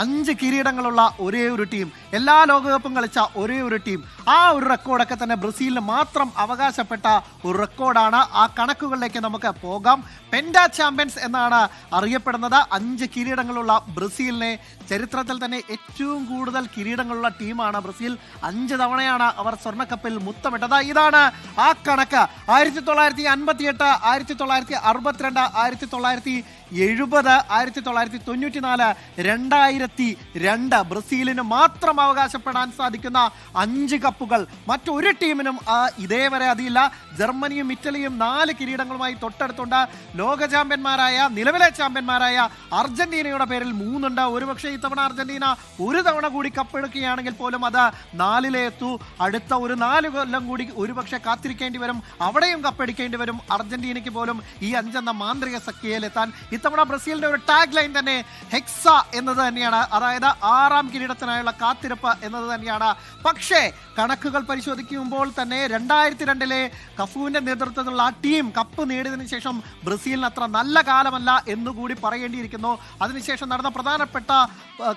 5 കിരീടങ്ങളുള്ള ഒരേ ഒരു ടീം, എല്ലാ ലോകകപ്പും കളിച്ച ഒരേ ഒരു ടീം. ആ ഒരു റെക്കോർഡൊക്കെ തന്നെ ബ്രസീലിന് മാത്രം അവകാശപ്പെട്ട ഒരു റെക്കോർഡാണ്. ആ കണക്കുകളിലേക്ക് നമുക്ക് പോകാം. പെൻഡ ചാമ്പ്യൻസ് എന്നാണ് അറിയപ്പെടുന്നത്. 5 കിരീടങ്ങളുള്ള ബ്രസീലിനെ ചരിത്രത്തിൽ തന്നെ ഏറ്റവും കൂടുതൽ കിരീടങ്ങളുള്ള ടീമാണ് ബ്രസീൽ. 5 തവണയാണ് അവർ സ്വർണ്ണക്കപ്പിൽ മുത്തമിട്ടത്. ഇതാണ് ആ കണക്ക്. 1958, 1962, 1970, 1994, 2002 ബ്രസീലിന് മാത്രം അവകാശപ്പെടാൻ സാധിക്കുന്ന 5 കപ്പുകൾ. മറ്റൊരു ടീമിനും ഇതേവരെ അതില്ല. ജർമ്മനിയും ഇറ്റലിയും 4 കിരീടങ്ങളുമായി തൊട്ടടുത്തുണ്ട്. ലോക ചാമ്പ്യന്മാരായ, നിലവിലെ ചാമ്പ്യന്മാരായ അർജന്റീനയുടെ പേരിൽ 3 ഉണ്ട്. ഒരുപക്ഷെ ഇത്തവണ അർജന്റീന ഒരു തവണ കൂടി കപ്പെടുക്കുകയാണെങ്കിൽ പോലും അത് 4-ലേ എത്തൂ. അടുത്ത ഒരു 4 കൊല്ലം കൂടി ഒരുപക്ഷെ കാത്തിരിക്കേണ്ടി വരും. അവിടെയും കപ്പടിക്കേണ്ടി വരും അർജന്റീനയ്ക്ക് പോലും ഈ 5 എന്ന മാന്ത്രിക സംഖ്യയിലെത്താൻ. ഇത്തവണ ബ്രസീലിന്റെ ഒരു ടാഗ് ലൈൻ തന്നെ ഹെക്സ എന്നത് തന്നെയാണ്. അതായത് 6ാം കിരീടത്തിനായുള്ള കാത്തിരിപ്പ് എന്നത് തന്നെയാണ്. പക്ഷേ കണക്കുകൾ പരിശോധിക്കുമ്പോൾ തന്നെ 2002-ലെ കഫുവിന്റെ നേതൃത്വത്തിലുള്ള ആ ടീം കപ്പ് നേടിയതിനു ശേഷം ബ്രസീലിന് അത്ര നല്ല കാലമല്ല എന്നുകൂടി പറയേണ്ടിയിരിക്കുന്നു. അതിനുശേഷം നടന്ന പ്രധാനപ്പെട്ട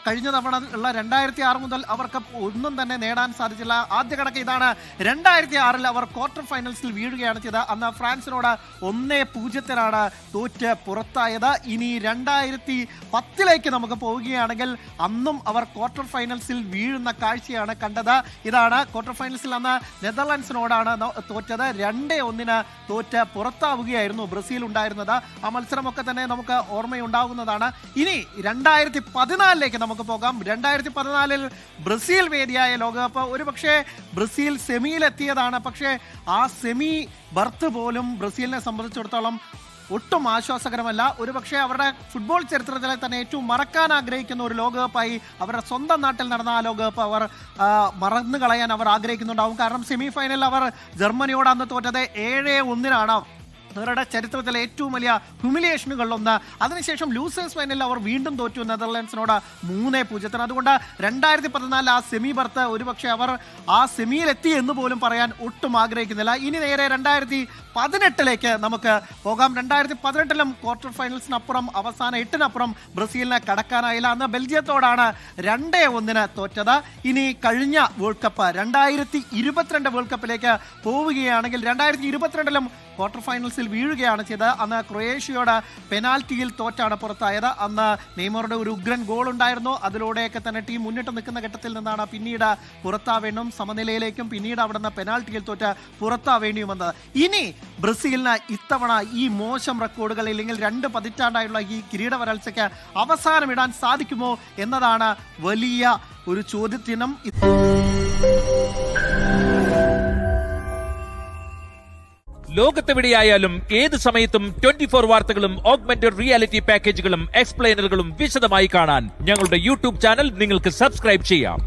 കഴിഞ്ഞ തവണ ഉള്ള 2006 മുതൽ അവർക്ക് ഒന്നും തന്നെ നേടാൻ സാധിച്ചില്ല. ആദ്യ കണക്ക് ഇതാണ്. 2006-ൽ അവർ ക്വാർട്ടർ ഫൈനൽസിൽ വീഴുകയാണ് ചെയ്തത്. അന്ന് ഫ്രാൻസിനോട് 1-0 തോറ്റ് പുറത്തായത്. ഇനി 2010-ലേക്ക് നമുക്ക് പോവുകയാണെങ്കിൽ അന്നും അവർ ക്വാർട്ടർ ഫൈനൽസിൽ വീഴുന്ന കാഴ്ചയാണ് കണ്ടത്. ഇതാണ് ക്വാർട്ടർ ഫൈനൽസിൽ അന്ന് നെതർലാൻഡ്സിനോടാണ് തോറ്റത്. 2-1 തോറ്റ് പുറത്താവുകയായിരുന്നു ബ്രസീൽ ഉണ്ടായിരുന്നത്. ആ മത്സരമൊക്കെ തന്നെ നമുക്ക് ഓർമ്മയുണ്ടാകുന്നതാണ്. ഇനി 2014-ലേക്ക് നമുക്ക് പോകാം. 2014-ൽ ബ്രസീൽ വേദിയായ ലോകകപ്പ് ഒരുപക്ഷെ ബ്രസീൽ സെമിയിലെത്തിയതാണ്. പക്ഷേ ആ സെമി ബർത്ത് പോലും ബ്രസീലിനെ സംബന്ധിച്ചിടത്തോളം ഒട്ടും ആശ്വാസകരമല്ല. ഒരുപക്ഷെ അവരുടെ ഫുട്ബോൾ ചരിത്രത്തിലെ തന്നെ ഏറ്റവും മറക്കാൻ ആഗ്രഹിക്കുന്ന ഒരു ലോകകപ്പായി അവരുടെ സ്വന്തം നാട്ടിൽ നടന്ന ആ ലോകകപ്പ് അവർ മറന്നു കളയാൻ അവർ ആഗ്രഹിക്കുന്നുണ്ടാവും. കാരണം സെമി ഫൈനലിൽ അവർ ജർമ്മനിയോട് അന്ന് തോറ്റത് 7-1 അവരുടെ ചരിത്രത്തിലെ ഏറ്റവും വലിയ ഹ്യൂമിലിയേഷനുകളിലൊന്ന്. അതിനുശേഷം ലൂസേഴ്സ് ഫൈനലിൽ അവർ വീണ്ടും തോറ്റു നെതർലാൻഡ്സിനോട് 3-0. അതുകൊണ്ട് 2014 ആ സെമി ബർത്ത് ഒരുപക്ഷെ അവർ ആ സെമിയിലെത്തി എന്ന് പോലും പറയാൻ ഒട്ടും ആഗ്രഹിക്കുന്നില്ല. ഇനി നേരെ 2018-ലേക്ക് നമുക്ക് പോകാം. 2018-ലും ക്വാർട്ടർ ഫൈനൽസിനപ്പുറം അവസാന 8-നപ്പുറം ബ്രസീലിനെ കടക്കാനായില്ല. അന്ന് ബെൽജിയത്തോടാണ് 2-1 തോറ്റത്. ഇനി കഴിഞ്ഞ വേൾഡ് കപ്പ് 2022 വേൾഡ് കപ്പിലേക്ക് പോവുകയാണെങ്കിൽ 2022-ലും ക്വാർട്ടർ ഫൈനൽസിൽ വീഴുകയാണ് ചെയ്തത്. അന്ന് ക്രൊയേഷ്യയോട് പെനാൽറ്റിയിൽ തോറ്റാണ് പുറത്തായത്. അന്ന് നെയ്മറുടെ ഒരു ഉഗ്രൻ ഗോൾ ഉണ്ടായിരുന്നു. അതിലൂടെയൊക്കെ തന്നെ ടീം മുന്നിട്ട് നിൽക്കുന്ന ഘട്ടത്തിൽ നിന്നാണ് പിന്നീട് പുറത്താവേണ്ടും സമനിലയിലേക്കും പിന്നീട് അവിടെ നിന്ന് പെനാൽറ്റിയിൽ തോറ്റ് പുറത്താവേണ്ടിയും വന്നത്. ഇനി ബ്രസീലിന് ഇത്തവണ ഈ മോശം റെക്കോർഡുകൾ ഇല്ലെങ്കിൽ 2 പതിറ്റാണ്ടായുള്ള ഈ കിരീട വരൾച്ചയ്ക്ക് അവസാനമിടാൻ സാധിക്കുമോ എന്നതാണ് വലിയ ഒരു ചോദ്യചിഹ്നം. ലോകത്തെവിടെയായാലും ഏത് സമയത്തും 24 വാർത്തകളും ഓഗ്മെന്റഡ് റിയാലിറ്റി പാക്കേജുകളും എക്സ്പ്ലെയിനറുകളും വിശദമായി കാണാൻ ഞങ്ങളുടെ യൂട്യൂബ് ചാനൽ നിങ്ങൾക്ക് സബ്സ്ക്രൈബ് ചെയ്യാം.